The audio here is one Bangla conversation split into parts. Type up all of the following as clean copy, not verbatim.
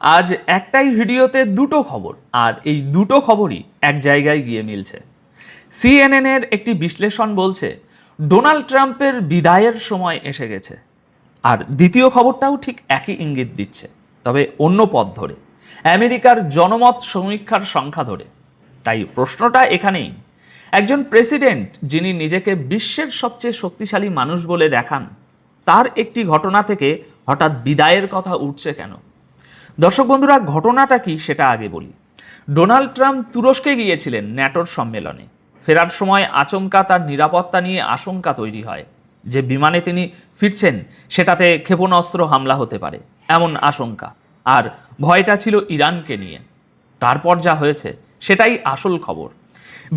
আজ একটাই ভিডিওতে দুটো খবর, আর এই দুটো খবরই এক জায়গায় গিয়ে মিলছে। সিএনএন এর একটি বিশ্লেষণ বলছে ডোনাল্ড ট্রাম্পের বিদায়ের সময় এসে গেছে, আর দ্বিতীয় খবরটাও ঠিক একই ইঙ্গিত দিচ্ছে, তবে অন্য পথ ধরে, আমেরিকার জনমত সমীক্ষার সংখ্যা ধরে। তাই প্রশ্নটা এখানেই, একজন প্রেসিডেন্ট যিনি নিজেকে বিশ্বের সবচেয়ে শক্তিশালী মানুষ বলে দেখান, তার একটি ঘটনা থেকে হঠাৎ বিদায়ের কথা উঠছে কেন? দর্শক বন্ধুরা, ঘটনাটা কি সেটা আগে বলি। ডোনাল্ড ট্রাম্প তুরস্কে গিয়েছিলেন ন্যাটোর সম্মেলনে। ফেরার সময় আচমকা তার নিরাপত্তা নিয়ে আশঙ্কা তৈরি হয় যে বিমানে তিনি ফিরছেন সেটাতে ক্ষেপণাস্ত্র হামলা হতে পারে, এমন আশঙ্কা। আর ভয়টা ছিল ইরানকে নিয়ে। তারপর যা হয়েছে সেটাই আসল খবর।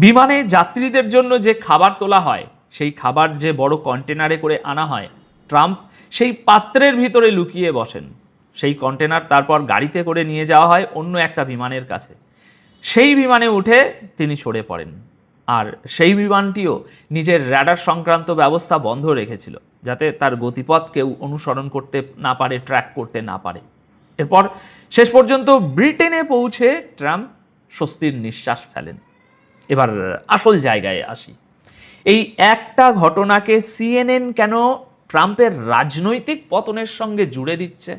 বিমানে যাত্রীদের জন্য যে খাবার তোলা হয়, সেই খাবার যে বড় কন্টেনারে করে আনা হয়, ট্রাম্প সেই পাত্রের ভিতরে লুকিয়ে বসেন। সেই কন্টেনার তারপর গাড়িতে করে নিয়ে যাওয়া হয় অন্য একটা বিমানের কাছে। সেই বিমানে উঠে তিনি সরে পড়েন, আর সেই বিমানটিও নিজের র্যাডার সংক্রান্ত ব্যবস্থা বন্ধ রেখেছিল, যাতে তার গতিপথ কেউ অনুসরণ করতে না পারে, ট্র্যাক করতে না পারে। এরপর শেষ পর্যন্ত ব্রিটেনে পৌঁছে ট্রাম্প স্বস্তির নিঃশ্বাস ফেলেন। এবার আসল জায়গায় আসি। এই একটা ঘটনাকে সিএনএন কেন ট্রাম্পের রাজনৈতিক পতনের সঙ্গে জুড়ে দিচ্ছে?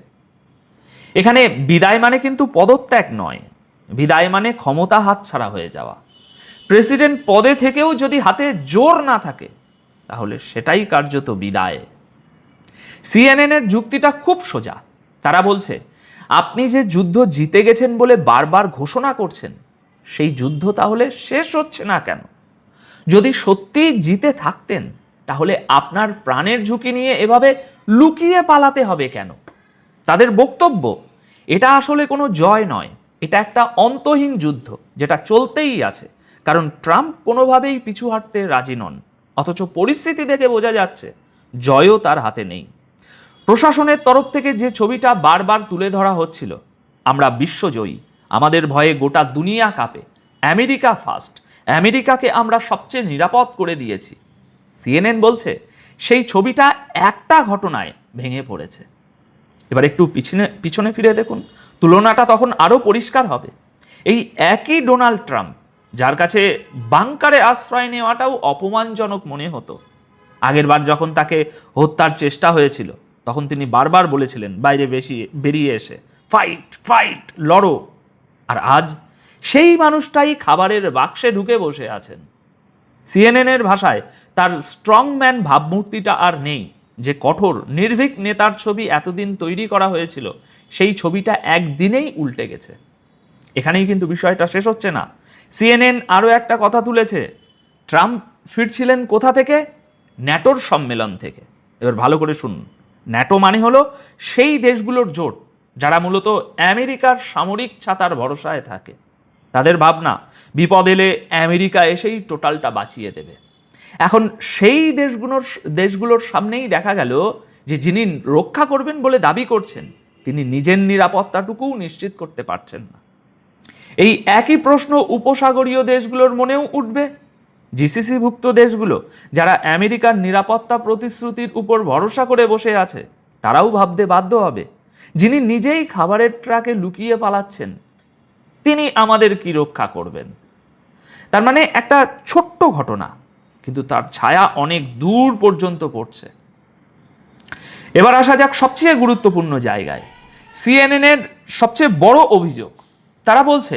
এখানে বিদায় মানে কিন্তু পদত্যাগ নয়, বিদায় মানে ক্ষমতা হাতছাড়া হয়ে যাওয়া। প্রেসিডেন্ট পদে থেকেও যদি হাতে জোর না থাকে, তাহলে সেটাই কার্যত বিদায়। সিএনএন এর যুক্তিটা খুব সোজা। তারা বলছে, আপনি যে যুদ্ধ জিতে গেছেন বলে বারবার ঘোষণা করছেন, সেই যুদ্ধ তাহলে শেষ হচ্ছে না কেন? যদি সত্যি জিতে থাকতেন, তাহলে আপনার প্রাণের ঝুঁকি নিয়ে এভাবে লুকিয়ে পালাতে হবে কেন? তাদের বক্তব্য, এটা আসলে কোনো জয় নয়, এটা একটা অন্তহীন যুদ্ধ যেটা চলতেই আছে, কারণ ট্রাম্প কোনোভাবেই পিছু হাঁটতে রাজি নন। অথচ পরিস্থিতি দেখে বোঝা যাচ্ছে জয়ও তার হাতে নেই। প্রশাসনের তরফ থেকে যে ছবিটা বারবার তুলে ধরা হচ্ছিল, আমরা বিশ্বজয়ী, আমাদের ভয়ে গোটা দুনিয়া কাঁপে, আমেরিকা ফার্স্ট, আমেরিকাকে আমরা সবচেয়ে নিরাপদ করে দিয়েছি, সিএনএন বলছে সেই ছবিটা একটা ঘটনায় ভেঙে পড়েছে। এবার একটু পিছনে ফিরে দেখুন, তুলনাটা তখন আরও পরিষ্কার হবে। এই একই ডোনাল্ড ট্রাম্প, যার কাছে বাংকারে আশ্রয় নেওয়াটাও অপমানজনক মনে হতো, আগেরবার যখন তাকে হত্যার চেষ্টা হয়েছিল, তখন তিনি বারবার বলেছিলেন বাইরে বেরিয়ে এসে, ফাইট ফাইট, লড়ো। আর আজ সেই মানুষটাই খাবারের বাক্সে ঢুকে বসে আছেন। সিএনএন এর ভাষায় তার স্ট্রংম্যান ভাবমূর্তিটা আর নেই। যে কঠোর নির্ভীক নেতার ছবি এতদিন তৈরি করা হয়েছিল, সেই ছবিটা একদিনেই উল্টে গেছে। এখানেই কিন্তু বিষয়টা শেষ হচ্ছে না। সিএনএন আরও একটা কথা তুলেছে, ট্রাম্প ফিরছিলেন কোথা থেকে? ন্যাটোর সম্মেলন থেকে। এবার ভালো করে শুনুন, ন্যাটো মানে হলো সেই দেশগুলোর জোট যারা মূলত আমেরিকার সামরিক ছাতার ভরসায় থাকে। তাদের ভাবনা, বিপদ এলে আমেরিকা এসেই টোটালটা বাঁচিয়ে দেবে। এখন সেই দেশগুলোর সামনেই দেখা গেল যে যিনি রক্ষা করবেন বলে দাবি করছেন, তিনি নিজের নিরাপত্তাটুকুও নিশ্চিত করতে পারছেন না। এই একই প্রশ্ন উপসাগরীয় দেশগুলোর মনেও উঠবে। জিসিসিভুক্ত দেশগুলো যারা আমেরিকার নিরাপত্তা প্রতিশ্রুতির উপর ভরসা করে বসে আছে, তারাও ভাবতে বাধ্য হবে, যিনি নিজেই খাবারের ট্রাকে লুকিয়ে পালাচ্ছেন, তিনি আমাদের কি রক্ষা করবেন? তার মানে একটা ছোট্ট ঘটনা, কিন্তু তার ছায়া অনেক দূর পর্যন্ত পড়ছে। এবার আসা যাক সবচেয়ে গুরুত্বপূর্ণ জায়গায়, সিএনএন এর সবচেয়ে বড় অভিযোগ। তারা বলছে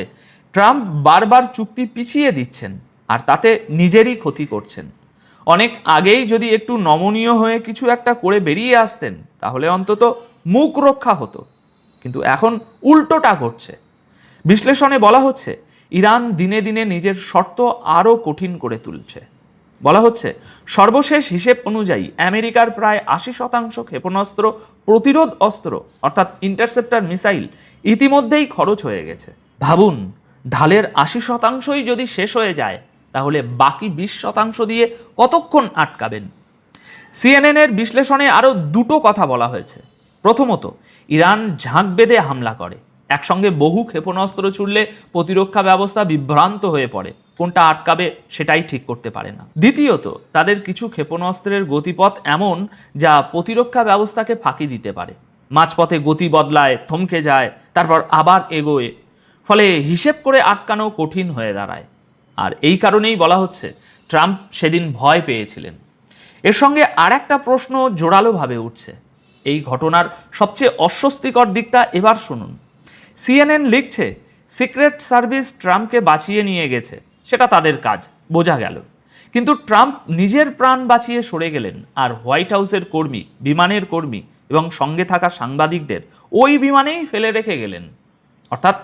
ট্রাম্প বারবার চুক্তি পিছিয়ে দিচ্ছেন, আর তাতে নিজেরই ক্ষতি করছেন। অনেক আগেই যদি একটু নমনীয় হয়ে কিছু একটা করে বেরিয়ে আসতেন, তাহলে অন্তত মুখ রক্ষা হতো। কিন্তু এখন উল্টোটা ঘটছে। বিশ্লেষণে বলা হচ্ছে, ইরান দিনে দিনে নিজের শর্ত আরও কঠিন করে তুলছে। বলা হচ্ছে, সর্বশেষ হিসেব অনুযায়ী আমেরিকার প্রায় 80% ক্ষেপণাস্ত্র প্রতিরোধ অস্ত্র অর্থাৎ ইন্টারসেপ্টর মিসাইল ইতিমধ্যেই খরচ হয়ে গেছে। ভাবুন, ঢালের 80%ই যদি শেষ হয়ে যায়, তাহলে বাকি 20% দিয়ে কতক্ষণ আটকাবেন? সিএনএন এর বিশ্লেষণে আরও দুটো কথা বলা হয়েছে। প্রথমত, ইরান ঝাঁক বেঁধে হামলা করে, একসঙ্গে বহু ক্ষেপণাস্ত্র ছুড়লে প্রতিরক্ষা ব্যবস্থা বিভ্রান্ত হয়ে পড়ে, কোনটা আটকাবে সেটাই ঠিক করতে পারে না। দ্বিতীয়ত, তাদের কিছু ক্ষেপণাস্ত্রের গতিপথ এমন যা প্রতিরক্ষা ব্যবস্থাকে ফাঁকি দিতে পারে। মাঝপথে গতি বদলায়, থমকে যায়, তারপর আবার এগোয়। ফলে হিসেব করে আটকানো কঠিন হয়ে দাঁড়ায়। আর এই কারণেই বলা হচ্ছে ট্রাম্প সেদিন ভয় পেয়েছিলেন। এর সঙ্গে আর একটা প্রশ্ন জোরালোভাবে উঠছে। এই ঘটনার সবচেয়ে অস্বস্তিকর দিকটা এবার শুনুন। সিএনএন লিখছে সিক্রেট সার্ভিস ট্রাম্পকে বাঁচিয়ে নিয়ে গেছে, সেটা তাদের কাজ, বোঝা গেল। কিন্তু ট্রাম্প নিজের প্রাণ বাঁচিয়ে সরে গেলেন, আর হোয়াইট হাউসের কর্মী, বিমানের কর্মী এবং সঙ্গে থাকা সাংবাদিকদের ওই বিমানেই ফেলে রেখে গেলেন। অর্থাৎ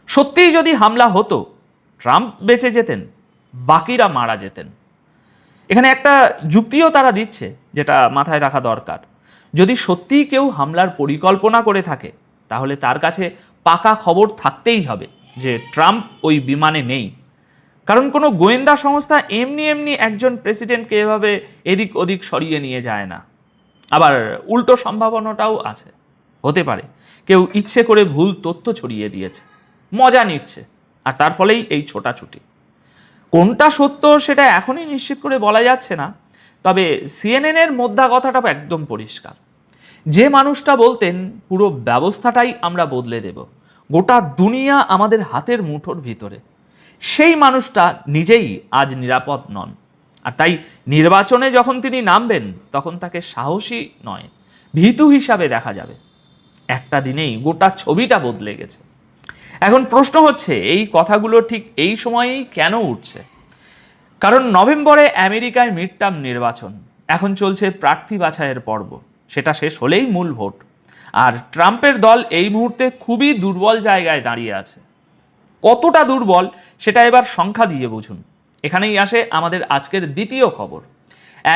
সত্যিই যদি হামলা হতো, ট্রাম্প বেঁচে যেতেন, বাকিরা মারা যেতেন। এখানে একটা যুক্তিও তারা দিচ্ছে, যেটা মাথায় রাখা দরকার। যদি সত্যিই কেউ হামলার পরিকল্পনা করে থাকে, তাহলে তার কাছে পাকা খবর থাকতেই হবে যে ট্রাম্প ওই বিমানে নেই। কারণ কোনো গোয়েন্দা সংস্থা এমনি এমনি একজন প্রেসিডেন্টকে এভাবে এদিক ওদিক সরিয়ে নিয়ে যায় না। আবার উল্টো সম্ভাবনাটাও আছে, হতে পারে কেউ ইচ্ছে করে ভুল তথ্য ছড়িয়ে দিয়েছে, মজা নিচ্ছে, আর তার ফলেই এই ছোটাছুটি। কোনটা সত্য সেটা এখনই নিশ্চিত করে বলা যাচ্ছে না। তবে সিএনএনের মোদ্দা কথাটা একদম পরিষ্কার। যে মানুষটা বলতেন পুরো ব্যবস্থাটাই আমরা বদলে দেব, গোটা দুনিয়া আমাদের হাতের মুঠোর ভিতরে, সেই মানুষটা নিজেই আজ নিরাপদ নন। আর তাই নির্বাচনে যখন তিনি নামবেন, তখন তাকে সাহসী নয়, ভীতু হিসাবে দেখা যাবে। একটা দিনেই গোটা ছবিটা বদলে গেছে। এখন প্রশ্ন হচ্ছে, এই কথাগুলো ঠিক এই সময়েই কেন উঠছে? কারণ নভেম্বরে আমেরিকায় মিড টার্ম নির্বাচন, এখন চলছে প্রার্থী বাছাইয়ের পর্ব, সেটা শেষ হলেই মূল ভোট। আর ট্রাম্পের দল এই মুহূর্তে খুবই দুর্বল জায়গায় দাঁড়িয়ে আছে। কতটা দুর্বল সেটা এবার সংখ্যা দিয়ে বুঝুন। এখানেই আসে আমাদের আজকের দ্বিতীয় খবর।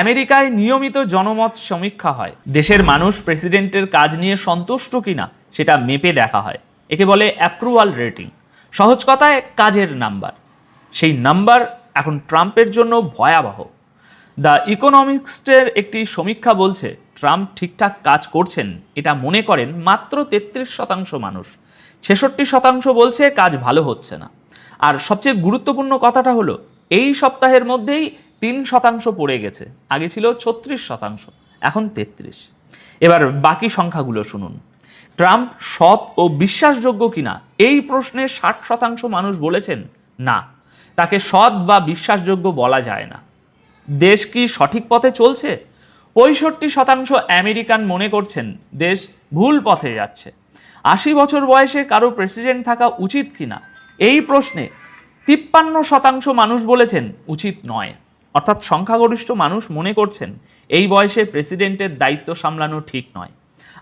আমেরিকায় নিয়মিত জনমত সমীক্ষা হয়। দেশের মানুষ প্রেসিডেন্টের কাজ নিয়ে সন্তুষ্ট কিনা সেটা মেপে দেখা হয়। একে বলে অ্যাপ্রুভাল রেটিং, সহজ কথায় কাজের নাম্বার। সেই নাম্বার এখন ট্রাম্পের জন্য ভয়াবহ। দ্য ইকোনমিক্সের একটি সমীক্ষা বলছে ট্রাম্প ঠিকঠাক কাজ করছেন এটা মনে করেন মাত্র 33% মানুষ, 66% বলছে কাজ ভালো হচ্ছে না। আর সবচেয়ে গুরুত্বপূর্ণ কথাটা হলো, এই সপ্তাহের মধ্যেই 3% পড়ে গেছে, আগে ছিল 36%, এখন 33। এবার বাকি সংখ্যাগুলো শুনুন। ট্রাম্প সৎ ও বিশ্বাসযোগ্য কিনা, এই প্রশ্নে 60% মানুষ বলেছেন না, তাকে সৎ বা বিশ্বাসযোগ্য বলা যায় না। দেশ কি সঠিক পথে চলছে? 65% আমেরিকান মনে করছেন দেশ ভুল পথে যাচ্ছে। 80 বছর বয়সে কারো প্রেসিডেন্ট থাকা উচিত কিনা, এই প্রশ্নে 53% মানুষ বলেছেন উচিত নয়। অর্থাৎ সংখ্যাগরিষ্ঠ মানুষ মনে করছেন এই বয়সে প্রেসিডেন্টের দায়িত্ব সামলানো ঠিক নয়।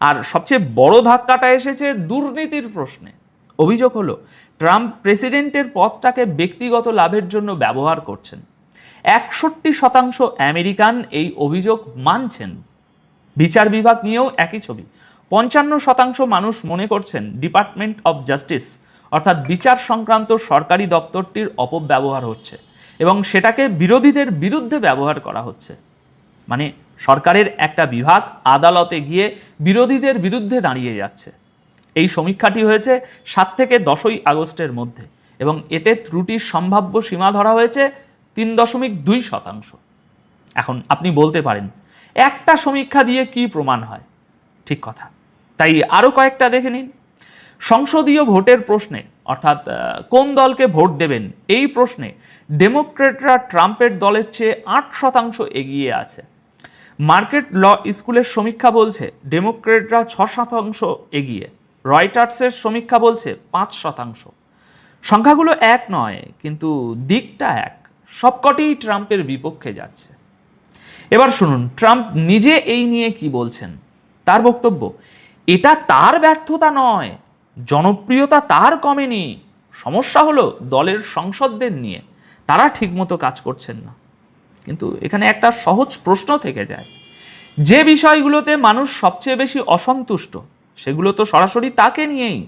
আর সবচেয়ে বড় ধাক্কাটা এসেছে দুর্নীতির প্রশ্নে। অভিযোগ হলো ট্রাম্প প্রেসিডেন্টের পদটাকে ব্যক্তিগত লাভের জন্য ব্যবহার করছেন। 61% আমেরিকান এই অভিযোগ মানছেন। বিচার বিভাগ নিয়েও একই ছবি। 55% মানুষ মনে করছেন ডিপার্টমেন্ট অফ জাস্টিস অর্থাৎ বিচার সংক্রান্ত সরকারি দপ্তরটির অপব্যবহার হচ্ছে এবং সেটাকে বিরোধীদের বিরুদ্ধে ব্যবহার করা হচ্ছে। মানে সরকারের একটা বিভাগ আদালতে গিয়ে বিরোধীদের বিরুদ্ধে দাঁড়িয়ে যাচ্ছে। এই সমীক্ষাটি হয়েছে 7 থেকে 10 আগস্টের মধ্যে এবং এতে ত্রুটির সম্ভাব্য সীমা ধরা হয়েছে 3.2%। এখন আপনি বলতে পারেন, একটা সমীক্ষা দিয়ে কি প্রমাণ হয়? ঠিক কথা, তাই আরও কয়েকটা দেখে নিন। সংসদীয় ভোটের প্রশ্নে অর্থাৎ কোন দলকে ভোট দেবেন, এই প্রশ্নে ডেমোক্রেটরা ট্রাম্পের দলের চেয়ে 8% এগিয়ে আছে। মার্কেট ল স্কুলের সমীক্ষা বলছে ডেমোক্রেটরা 6% এগিয়ে। রয়টার্সের সমীক্ষা বলছে 5%। সংখ্যাগুলো এক নয়, কিন্তু দিকটা এক। সবকটি ট্রাম্পের বিপক্ষে যাচ্ছে। এবার শুনুন ট্রাম্প নিজে এই নিয়ে কি বলছেন। তার বক্তব্য, এটা তার ব্যর্থতা নয়, জনপ্রিয়তা তার কমেনি, সমস্যা হলো দলের সংসদদের নিয়ে, তারা ঠিকমতো কাজ করছেন না। কিন্তু এখানে একটা সহজ প্রশ্ন থেকে যায়, যে বিষয়গুলোতে মানুষ সবচেয়ে বেশি অসন্তুষ্ট সেগুলো তো সরাসরি তাকে নিয়েই।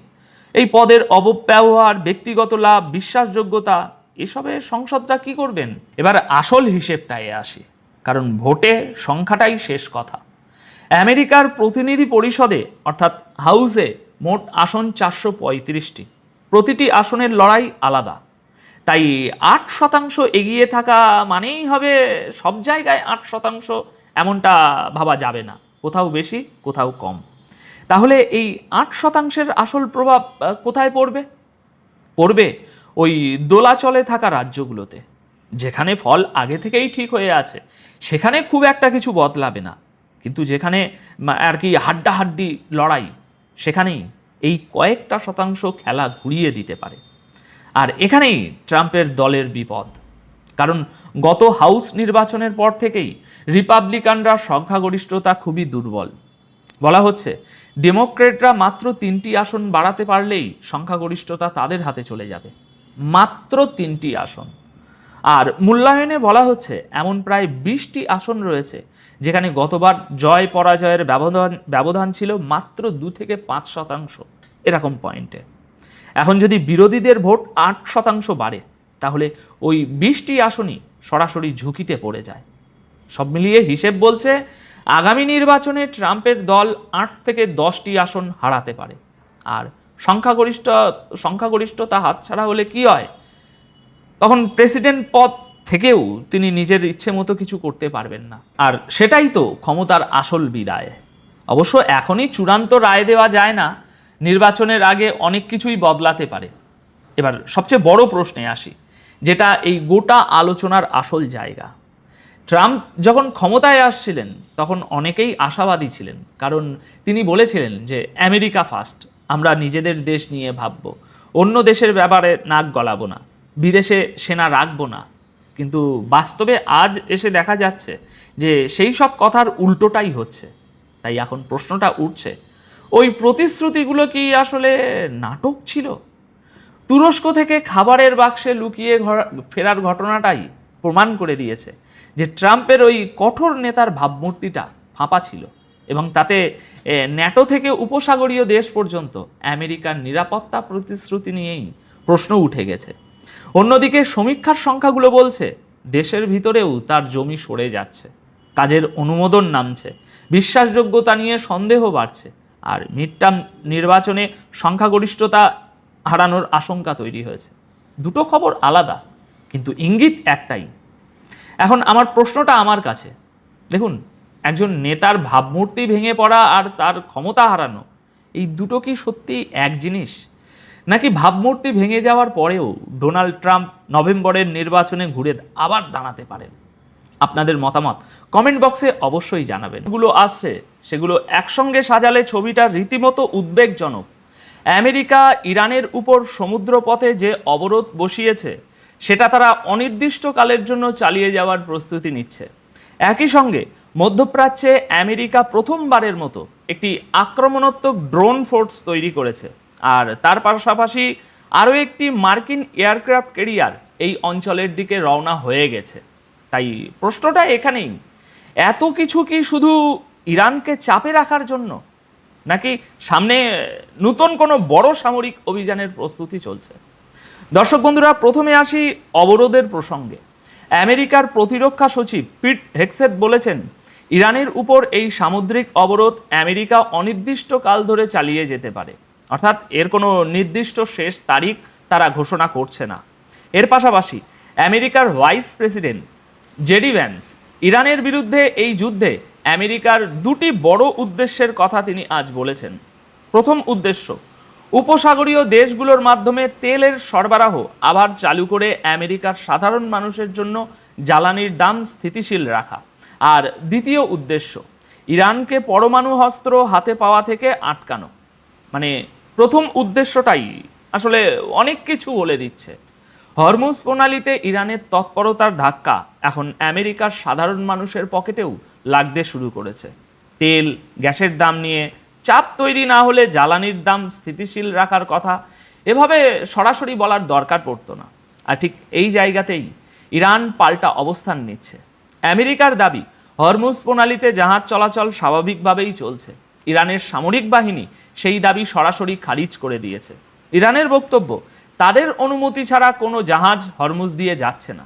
এই পদের অপব্যবহার, ব্যক্তিগত লাভ, বিশ্বাসযোগ্যতা, এসবে সংসদরা কি করবেন? এবার আসল হিসেবটায় আসি, কারণ ভোটে সংখ্যাটাই শেষ কথা। আমেরিকার প্রতিনিধি পরিষদে অর্থাৎ হাউসে মোট আসন 435টি, প্রতিটি আসনের লড়াই আলাদা। তাই 8% এগিয়ে থাকা মানেই হবে সব জায়গায় 8%, এমনটা ভাবা যাবে না। কোথাও বেশি, কোথাও কম। তাহলে এই 8% আসল প্রভাব কোথায় পড়বে? পড়বে ওই দোলাচলে থাকা রাজ্যগুলোতে, যেখানে ফল আগে থেকেই ঠিক হয়ে আছে, সেখানে খুব একটা কিছু বদলাবে না। কিন্তু যেখানে আর কি হাড্ডাহাড্ডি লড়াই, সেখানেই এই কয়েকটা শতাংশ খেলা ঘুরিয়ে দিতে পারে। আর এখানেই ট্রাম্পের দলের বিপদ। কারণ গত হাউস নির্বাচনের পর থেকেই রিপাবলিকানরা সংখ্যাগরিষ্ঠতা খুবই দুর্বল। বলা হচ্ছে ডেমোক্রেটরা মাত্র 3টি আসন বাড়াতে পারলেই সংখ্যাগরিষ্ঠতা তাদের হাতে চলে যাবে। মাত্র 3টি আসন। আর মূল্যায়নে বলা হচ্ছে এমন প্রায় 20টি আসন রয়েছে যেখানে গতবার জয় পরাজয়ের ব্যবধান ছিল মাত্র 2 থেকে 5% এরকম পয়েন্টে। এখন যদি বিরোধীদের ভোট 8% বাড়ে, তাহলে ওই 20টি আসনই সরাসরি ঝুঁকিতে পড়ে যায়। সব মিলিয়ে হিসেব বলছে আগামী নির্বাচনে ট্রাম্পের দল 8 থেকে 10টি আসন হারাতে পারে। আর সংখ্যাগরিষ্ঠতা হাতছাড়া হলে কি হয়? তখন প্রেসিডেন্ট পদ থেকেও তিনি নিজের ইচ্ছে মতো কিছু করতে পারবেন না। আর সেটাই তো ক্ষমতার আসল বিদায়। অবশ্য এখনই চূড়ান্ত রায় দেওয়া যায় না, নির্বাচনের আগে অনেক কিছুই বদলাতে পারে। এবার সবচেয়ে বড় প্রশ্নে আসি, যেটা এই গোটা আলোচনার আসল জায়গা। ট্রাম্প যখন ক্ষমতায় আসছিলেন তখন অনেকেই আশাবাদী ছিলেন, কারণ তিনি বলেছিলেন যে আমেরিকা ফার্স্ট, আমরা নিজেদের দেশ নিয়ে ভাববো, অন্য দেশের ব্যাপারে নাক গলাবো না, বিদেশে সেনা রাখবো না। কিন্তু বাস্তবে আজ এসে দেখা যাচ্ছে যে সেই সব কথার উল্টোটাই হচ্ছে। তাই এখন প্রশ্নটা উঠছে, ওই প্রতিশ্রুতিগুলো কি আসলে নাটক ছিল? তুরস্ক থেকে খাবারের বাক্সে লুকিয়ে ফেরার ঘটনাটাই প্রমাণ করে দিয়েছে যে ট্রাম্পের ওই কঠোর নেতার ভাবমূর্তিটা ফাঁপা ছিল, এবং তাতে ন্যাটো থেকে উপসাগরীয় দেশ পর্যন্ত আমেরিকার নিরাপত্তা প্রতিশ্রুতি নিয়েই প্রশ্ন উঠে গেছে। অন্যদিকে সমীক্ষার সংখ্যাগুলো বলছে দেশের ভিতরেও তার জমি সরে যাচ্ছে, কাজের অনুমোদন নামছে, বিশ্বাসযোগ্যতা নিয়ে সন্দেহ বাড়ছে, আর মিডটার্ম নির্বাচনে সংখ্যাগরিষ্ঠতা হারানোর আশঙ্কা তৈরি হয়েছে। দুটো খবর আলাদা, কিন্তু ইঙ্গিত একটাই। এখন আমার প্রশ্নটা আমার কাছে, দেখুন, একজন নেতার ভাবমূর্তি ভেঙে পড়া আর তার ক্ষমতা হারানো, এই দুটো কি সত্যি এক জিনিস? নাকি ভাবমূর্তি ভেঙে যাওয়ার পরেও ডোনাল্ড ট্রাম্প নভেম্বরের নির্বাচনে ঘুরে আবার দাঁড়াতে পারেন? আপনাদের মতামত কমেন্ট বক্সে অবশ্যই জানাবেন। যেগুলো আসছে সেগুলো একসঙ্গে সাজালে ছবিটা রীতিমতো উদ্বেগজনক। আমেরিকা ইরানের উপর সমুদ্রপথে যে অবরোধ বসিয়েছে সেটা তারা অনির্দিষ্টকালের জন্য চালিয়ে যাওয়ার প্রস্তুতি নিচ্ছে। একই সঙ্গে মধ্যপ্রাচ্যে আমেরিকা প্রথমবারের মতো একটি আক্রমণাত্মক ড্রোন ফোর্স তৈরি করেছে, আর তার পাশাপাশি আরও একটি মার্কিন এয়ারক্রাফট ক্যারিয়ার এই অঞ্চলের দিকে রওনা হয়ে গেছে। তাই প্রশ্নটা এখানেই, এত কিছু কি শুধু ইরানকে চাপে রাখার জন্য, নাকি সামনে নতুন কোনো বড় সামরিক অভিযানের প্রস্তুতি চলছে? দর্শক বন্ধুরা, প্রথমে আসি অবরোধের প্রসঙ্গে। আমেরিকার প্রতিরক্ষা সচিব পিট হেগসেথ বলেছেন, ইরানের উপর এই সামুদ্রিক অবরোধ আমেরিকা অনির্দিষ্টকাল ধরে চালিয়ে যেতে পারে, অর্থাৎ এর কোনো নির্দিষ্ট শেষ তারিখ তারা ঘোষণা করছে না। এর পাশাপাশি আমেরিকার ভাইস প্রেসিডেন্ট জেডি ভ্যান্স ইরানের বিরুদ্ধে এই যুদ্ধে আমেরিকার দুটি বড় উদ্দেশ্যের কথা তিনি আজ বলেছেন। প্রথম উদ্দেশ্য, উপসাগরীয় দেশগুলোর মাধ্যমে তেলের সরবরাহ আবার চালু করে আমেরিকার সাধারণ মানুষের জন্য জ্বালানির দাম স্থিতিশীল রাখা। আর দ্বিতীয় উদ্দেশ্য, ইরানকে পরমাণু অস্ত্র হাতে পাওয়া থেকে আটকানো। মানে প্রথম উদ্দেশ্যটাই আসলে অনেক কিছু বলে দিচ্ছে। হরমুজ প্রণালীতে ইরানের তৎপরতার ধাক্কা এখন আমেরিকার সাধারণ মানুষের পকেটেও লাগতে শুরু করেছে। তেল গ্যাসের দাম নিয়ে চাপ তৈরি না হলে জ্বালানির দাম স্থিতিশীল রাখার কথা এভাবে সরাসরি বলার দরকার পড়তো না। আর ঠিক এই জায়গাতেই ইরান পাল্টা অবস্থান নিচ্ছে। আমেরিকার দাবি, হরমুজ প্রণালীতে জাহাজ চলাচল স্বাভাবিকভাবেই চলছে। ইরানের সামরিক বাহিনী সেই দাবি সরাসরি খারিজ করে দিয়েছে। ইরানের বক্তব্য, তাদের অনুমতি ছাড়া কোনো জাহাজ হরমুজ দিয়ে যাচ্ছে না।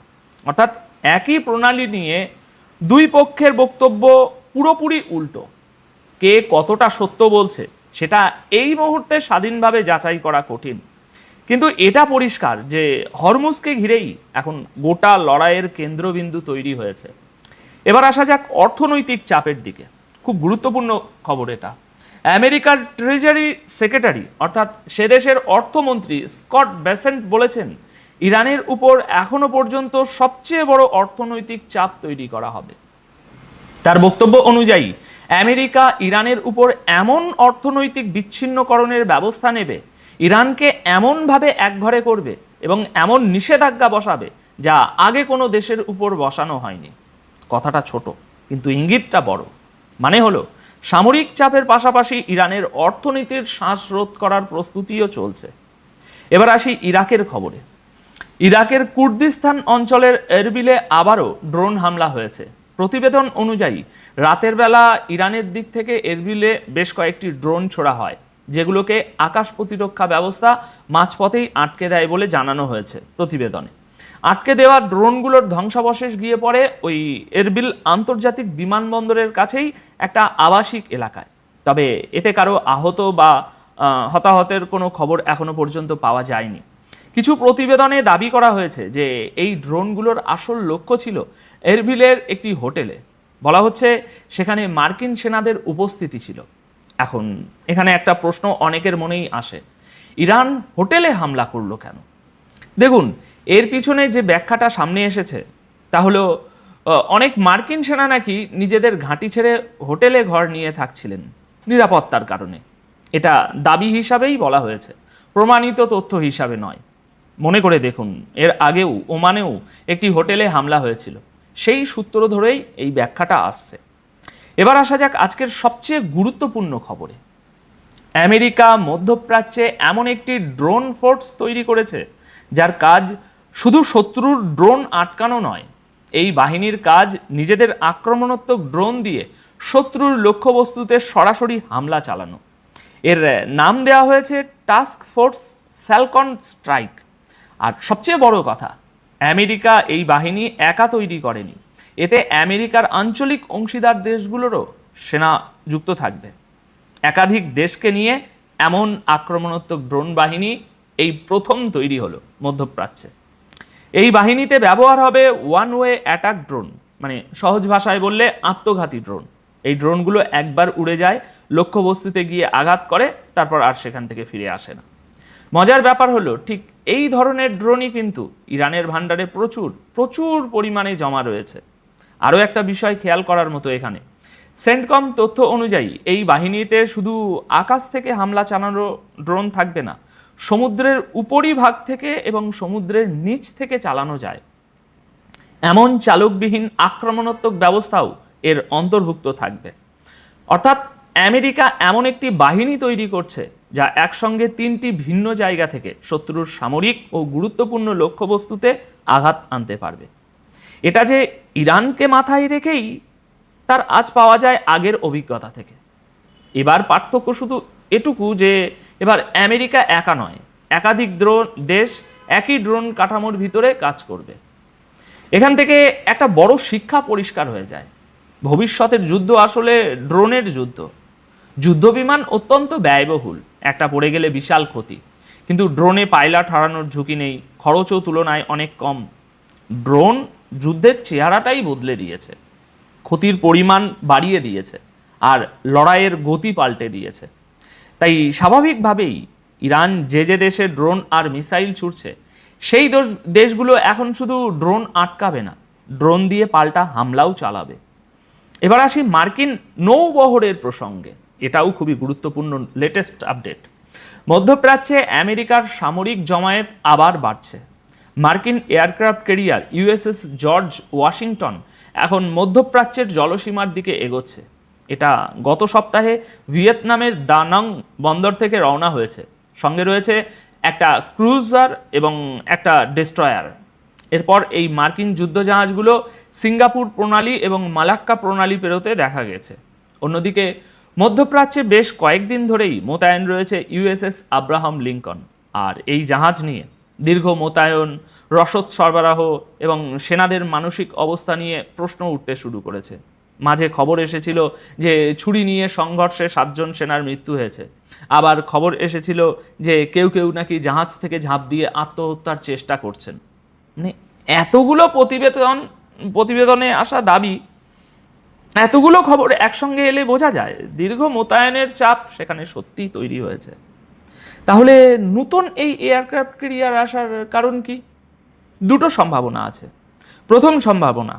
অর্থাৎ একই প্রণালী নিয়ে দুই পক্ষের বক্তব্য পুরোপুরি উল্টো। কে কতটা সত্য বলছে সেটা এই মুহূর্তে স্বাধীনভাবে যাচাই করা কঠিন, কিন্তু এটা পরিষ্কার যে হরমুজকে ঘিরেই এখন গোটা লড়াইয়ের কেন্দ্রবিন্দু তৈরি হয়েছে। এবার আসা যাক অর্থনৈতিক চাপের দিকে। খুব গুরুত্বপূর্ণ খবর এটা। আমেরিকার ট্রেজারি সেক্রেটারি অর্থাৎ সে দেশের অর্থমন্ত্রী স্কট বেসেন্ট বলেছেন, ইরানের উপর এখনো পর্যন্ত সবচেয়ে বড় অর্থনৈতিক চাপ তৈরি করা হবে। তার বক্তব্য অনুযায়ী আমেরিকা ইরানের উপর এমন অর্থনৈতিক বিচ্ছিন্নকরণের ব্যবস্থা নেবে, ইরানকে এমনভাবে একঘরে করবে এবং এমন নিষেধাজ্ঞা বসাবে যা আগে কোনো দেশের উপর বসানো হয়নি। কথাটা ছোট কিন্তু ইঙ্গিতটা বড়। মানে হলো সামরিক চাপের পাশাপাশি ইরানের অর্থনীতির শ্বাসরোধ করার প্রস্তুতিও চলছে। এবার আসি ইরাকের খবরে। ইরাকের কুর্দিস্তান অঞ্চলের এরবিলে আবারও ড্রোন হামলা হয়েছে। প্রতিবেদন অনুযায়ী রাতের বেলা ইরানের দিক থেকে এরবিলে বেশ কয়েকটি ড্রোন ছোড়া হয়, যেগুলোকে আকাশ প্রতিরক্ষা ব্যবস্থা মাঝপথেই আটকে দেয় বলে জানানো হয়েছে প্রতিবেদনে। আটকে দেওয়া ড্রোনগুলোর ধ্বংসাবশেষ গিয়ে পড়ে ওই এরবিল আন্তর্জাতিক বিমানবন্দরের কাছেই একটা আবাসিক এলাকায়। তবে এতে কারো আহত বা হতাহতের কোনো খবর এখনো পর্যন্ত পাওয়া যায়নি। কিছু প্রতিবেদনে দাবি করা হয়েছে যে এই ড্রোনগুলোর আসল লক্ষ্য ছিল এরবিলের একটি হোটেলে। বলা হচ্ছে সেখানে মার্কিন সেনাদের উপস্থিতি ছিল। এখন এখানে একটা প্রশ্ন অনেকের মনেই আসে, ইরান হোটেলে হামলা করলো কেন? দেখুন, এর পিছনে যে ব্যাখ্যাটা সামনে এসেছে তা হলো অনেক মার্কিন সেনা নাকি নিজেদের ঘাঁটি ছেড়ে হোটেলে ঘর নিয়ে থাকছিলেন নিরাপত্তার কারণে। এটা দাবি হিসাবেই বলা হয়েছে, প্রমাণিত তথ্য হিসাবে নয়। মনে করে দেখুন, এর আগেও ওমানেও একটি হোটেলে হামলা হয়েছিল, সেই সূত্র ধরেই এই ব্যাখ্যাটা আসছে। এবার আসা যাক আজকের সবচেয়ে গুরুত্বপূর্ণ খবরে। আমেরিকা মধ্যপ্রাচ্যে এমন একটি ড্রোন ফোর্স তৈরি করেছে যার কাজ শুধু শত্রুর ড্রোন আটকানো নয়, এই বাহিনীর কাজ নিজেদের আক্রমণাত্মক ড্রোন দিয়ে শত্রুর লক্ষ্যবস্তুতে সরাসরি হামলা চালানো। এর নাম দেওয়া হয়েছে টাস্ক ফোর্স ফ্যালকন স্ট্রাইক। আর সবচেয়ে বড় কথা, আমেরিকা এই বাহিনী একা তৈরি করেনি, এতে আমেরিকার আঞ্চলিক অংশীদার দেশগুলোরও সেনা যুক্ত থাকবে। একাধিক দেশকে নিয়ে এমন আক্রমণাত্মক ড্রোন বাহিনী এই প্রথম তৈরি হলো মধ্যপ্রাচ্যে। এই বাহিনীতে ব্যবহার হবে ওয়ান ওয়ে অ্যাটাক ড্রোন, মানে সহজ ভাষায় বললে আত্মঘাতী ড্রোন। এই ড্রোনগুলো একবার উড়ে যায়, লক্ষ্যবস্তুতে গিয়ে আঘাত করে, তারপর আর সেখান থেকে ফিরে আসে না। মজার ব্যাপার হলো ঠিক এই ধরনের ড্রোনই কিন্তু ইরানের ভান্ডারে প্রচুর প্রচুর পরিমাণে জমা রয়েছে। আরও একটা বিষয় খেয়াল করার মতো এখানে, সেন্টকম তথ্য অনুযায়ী এই বাহিনীতে শুধু আকাশ থেকে হামলা চালানো ড্রোন থাকবে না, সমুদ্রের উপরিভাগ থেকে এবং সমুদ্রের নিচ থেকে চালানো যায় এমন চালকবিহীন আক্রমণাত্মক ব্যবস্থাও এর অন্তর্ভুক্ত থাকবে। অর্থাৎ আমেরিকা এমন একটি বাহিনী তৈরি করছে যা একসঙ্গে 3টি ভিন্ন জায়গা থেকে শত্রুর সামরিক ও গুরুত্বপূর্ণ লক্ষ্যবস্তুতে আঘাত আনতে পারবে। এটা যে ইরানকে মাথায় রেখেই, তার আজ পাওয়া যায় আগের অভিজ্ঞতা থেকে। এবার পার্থক্য শুধু এটুকু যে এবার আমেরিকা একা নয়, একাধিক দেশ একই ড্রোন কাঠামোর ভিতরে কাজ করবে। এখান থেকে একটা বড় শিক্ষা পরিষ্কার হয়ে যায়, ভবিষ্যতের যুদ্ধ আসলে ড্রোনের যুদ্ধ। যুদ্ধবিমান অত্যন্ত ব্যয়বহুল, একটা পড়ে গেলে বিশাল ক্ষতি, কিন্তু ড্রোনে পাইলট হারানোর ঝুঁকি নেই, খরচও তুলনায় অনেক কম। ড্রোন যুদ্ধের চেহারাটাই বদলে দিয়েছে, ক্ষতির পরিমাণ বাড়িয়ে দিয়েছে আর লড়াইয়ের গতি পাল্টে দিয়েছে। তাই স্বাভাবিকভাবেই ইরান যে দেশে ড্রোন আর মিসাইল ছুটছে সেই দেশগুলো এখন শুধু ড্রোন আটকাবে না, ড্রোন দিয়ে পাল্টা হামলাও চালাবে। এবার আসি মার্কিন নৌবহরের প্রসঙ্গে। এটাও খুবই গুরুত্বপূর্ণ লেটেস্ট আপডেট। মধ্যপ্রাচ্যে আমেরিকার সামরিক জমায়েত আবার বাড়ছে। মার্কিন aircraft carrier USS George Washington এখন মধ্যপ্রাচ্যের জলসীমার দিকে এগোচ্ছে। এটা গত সপ্তাহে ভিয়েতনামের দা নং বন্দর থেকে রওনা হয়েছে, সঙ্গে রয়েছে একটা ক্রুজার এবং একটা ডেস্ট্রয়ার। এরপর এই মার্কিন যুদ্ধজাহাজগুলো সিঙ্গাপুর প্রণালী এবং মালাক্কা প্রণালী পেরোতে দেখা গেছে। অন্যদিকে মধ্যপ্রাচ্যে বেশ কয়েকদিন ধরেই মোতায়েন রয়েছে ইউএসএস আব্রাহাম লিঙ্কন। আর এই জাহাজ নিয়ে দীর্ঘ মোতায়েন, রসদ সরবরাহ এবং সেনাদের মানসিক অবস্থা নিয়ে প্রশ্ন উঠতে শুরু করেছে। মাঝে খবর এসেছিল যে ছুরি নিয়ে সংঘর্ষে 7 জন সেনার মৃত্যু হয়েছে। আবার খবর এসেছিল যে কেউ কেউ নাকি জাহাজ থেকে ঝাঁপ দিয়ে আত্মহত্যার চেষ্টা করছেন। মানে এতগুলো প্রতিবেদনে আসা দাবি এতগুলো খবর একসঙ্গে এলে বোঝা যায় দীর্ঘ মোতায়েনের চাপ সেখানে সত্যিই তৈরি হয়েছে। তাহলে নতুন এই এয়ারক্রাফট ক্যারিয়ার আসার কারণ কি? দুটো সম্ভাবনা আছে। প্রথম সম্ভাবনা,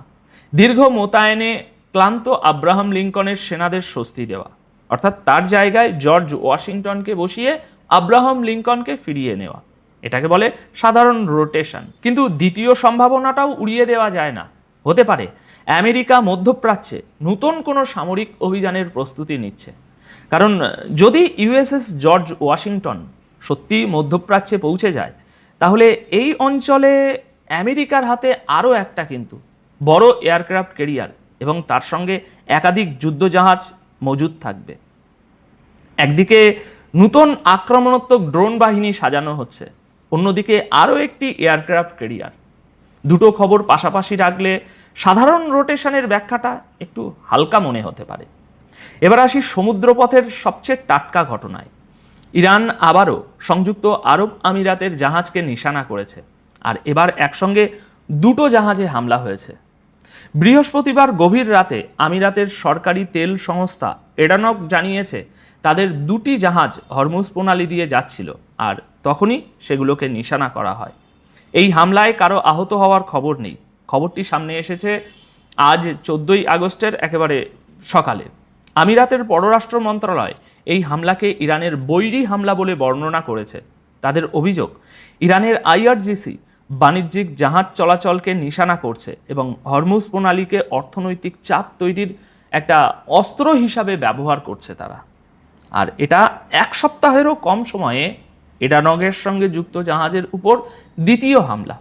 দীর্ঘ মোতায়েনে ক্লান্ত আব্রাহাম লিঙ্কনের সেনাদের স্বস্তি দেওয়া, অর্থাৎ তার জায়গায় জর্জ ওয়াশিংটনকে বসিয়ে আব্রাহাম লিঙ্কনকে ফিরিয়ে নেওয়া। এটাকে বলে সাধারণ রোটেশন। কিন্তু দ্বিতীয় সম্ভাবনাটাও উড়িয়ে দেওয়া যায় না। হতে পারে আমেরিকা মধ্যপ্রাচ্যে নতুন কোনো সামরিক অভিযানের প্রস্তুতি নিচ্ছে। কারণ যদি ইউএসএস জর্জ ওয়াশিংটন সত্যি মধ্যপ্রাচ্যে পৌঁছে যায়, তাহলে এই অঞ্চলে আমেরিকার হাতে আরও একটা কিন্তু বড় এয়ারক্রাফট ক্যারিয়ার এবং তার সঙ্গে একাধিক যুদ্ধজাহাজ মজুদ থাকবে। একদিকে নতুন আক্রমণাত্মক ড্রোন বাহিনী সাজানো হচ্ছে, অন্যদিকে আরও একটি এয়ারক্রাফট ক্যারিয়ার। দুটো খবর পাশাপাশি রাখলে সাধারণ রোটেশনের ব্যাখ্যাটা একটু হালকা মনে হতে পারে। এবার আসি সমুদ্রপথের সবচেয়ে টাটকা ঘটনায়। ইরান আবারও সংযুক্ত আরব আমিরাতের জাহাজকে নিশানা করেছে, আর এবার একসঙ্গে দুটো জাহাজে হামলা হয়েছে। বৃহস্পতিবার গভীর রাতে আমিরাতের সরকারি তেল সংস্থা এডানক জানিয়েছে তাদের দুটি জাহাজ হরমুজ প্রণালী দিয়ে যাচ্ছিল, আর তখনই সেগুলোকে নিশানা করা হয়। এই হামলায় কারো আহত হওয়ার খবর নেই। খবরটি সামনে এসেছে আজ 14ই আগস্টের একেবারে সকালে। আমিরাতের পররাষ্ট্র মন্ত্রণালয় এই হামলাকে ইরানের বৈরী হামলা বলে বর্ণনা করেছে। তাদের অভিযোগ, ইরানের আইআরজিসি বাণিজ্যিক জাহাজ চলাচলকে নিশানা করছে এবং হরমুজ প্রণালীকে অর্থনৈতিক চাপ তৈরির একটা অস্ত্র হিসাবে ব্যবহার করছে তারা। আর এটা এক সপ্তাহেরও কম সময়ে এডানগের সঙ্গে যুক্ত জাহাজের উপর দ্বিতীয় হামলা।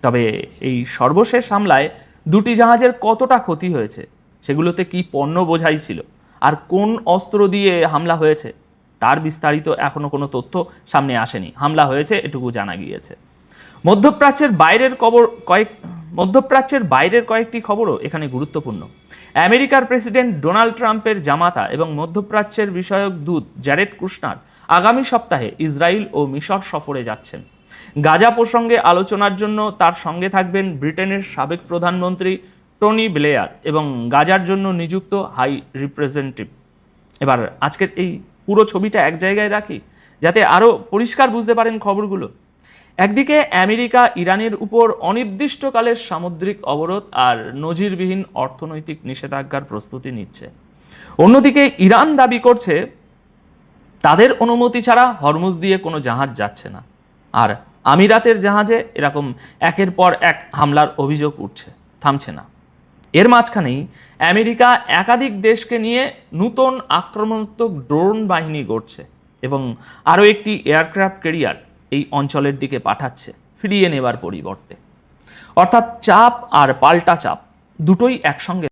তবে এই সর্বশেষ হামলায় দুটি জাহাজের কতটা ক্ষতি হয়েছে, সেগুলোতে কি পণ্য বোঝাই ছিল, আর কোন অস্ত্র দিয়ে হামলা হয়েছে, তার বিস্তারিত এখনো কোনো তথ্য সামনে আসেনি। হামলা হয়েছে এটুকু জানা গিয়েছে। মধ্যপ্রাচ্যের বাইরের কয়েকটি খবরও এখানে গুরুত্বপূর্ণ। আমেরিকার প্রেসিডেন্ট ডোনাল্ড ট্রাম্পের জামাতা এবং মধ্যপ্রাচ্যের বিষয়ক দূত জ্যারেড কুশনার আগামী সপ্তাহে ইসরায়েল ও মিশর সফরে যাচ্ছেন। গাজা প্রসঙ্গে আলোচনার জন্য তার সঙ্গে থাকবেন ব্রিটেনের সাবেক প্রধানমন্ত্রী টনি ব্লেয়ার এবং গাজার জন্য নিযুক্ত হাই রিপ্রেজেন্টেটিভ। এবার আজকের এই পুরো ছবিটা এক জায়গায় রাখি যাতে আরও পরিষ্কার বুঝতে পারেন খবরগুলো। একদিকে আমেরিকা ইরানের উপর অনির্দিষ্টকালের সামুদ্রিক অবরোধ আর নজিরবিহীন অর্থনৈতিক নিষেধাজ্ঞার প্রস্তুতি নিচ্ছে। অন্যদিকে ইরান দাবি করছে তাদের অনুমতি ছাড়া হরমুজ দিয়ে কোনো জাহাজ যাচ্ছে না, আর আমিরাতের জাহাজে এরকম একের পর এক হামলার অভিযোগ উঠছে, থামছে না। এর মাঝখানেই আমেরিকা একাধিক দেশকে নিয়ে নতুন আক্রমণাত্মক ড্রোন বাহিনী গড়ছে এবং আরও একটি এয়ারক্রাফট ক্যারিয়ার এই অঞ্চলের দিকে পাঠাচ্ছে ফিরিয়ে নেবার পরিবর্তে। অর্থাৎ চাপ আর পাল্টা চাপ দুটোই একসঙ্গে